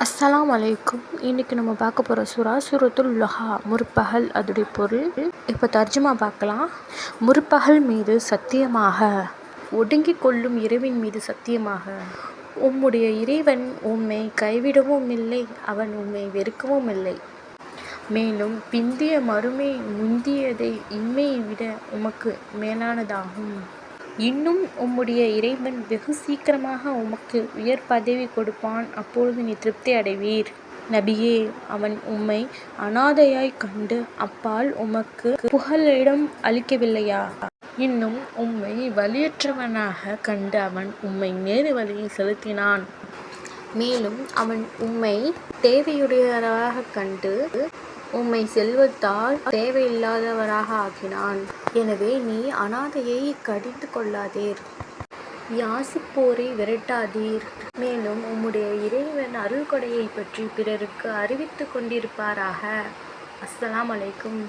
அஸ்ஸலாம் அலைக்கும். இன்றைக்கி நம்ம பார்க்க போகிற சூரத்துல் லுஹா, முற்பகல். அதோடைய பொருள் இப்போ தர்ஜுமா பார்க்கலாம். முற்பகல் மீது சத்தியமாக, ஒடுங்கிக் கொள்ளும் இரவின் மீது சத்தியமாக, உம்முடைய இறைவன் உம்மை கைவிடவும் இல்லை, அவன் உம்மை வெறுக்கவும் இல்லை. மேலும் பிந்திய மறுமை முந்தியதை இம்மையை விட உமக்கு மேலானதாகும். இன்னும் உம்முடைய இறைவன் வெகு சீக்கிரமாக உமக்கு உயர் பதவி கொடுப்பான். அப்பொழுது நீ திருப்தி அடைவீர். நபியே, அவன் உம்மை அனாதையாய் கண்டு அப்பால் உமக்கு புகலிடம் அளிக்கவில்லையா? இன்னும் உம்மை வலியற்றவனாக கண்டு அவன் உம்மை நேரு வழியில் செலுத்தினான். மேலும் அவன் உம்மை தேவையுடையவராக கண்டு உம்மை செல்வத்தால் தேவையில்லாதவராக ஆக்கினான். எனவே நீ அனாதையை கடிந்து கொள்ளாதீர், யாசிப்போரை விரட்டாதீர். மேலும் உம்முடைய இறைவன் அருள்கொடையை பற்றி பிறருக்கு அறிவித்து கொண்டிருப்பாராக. அஸ்ஸலாம் அலைக்கும்.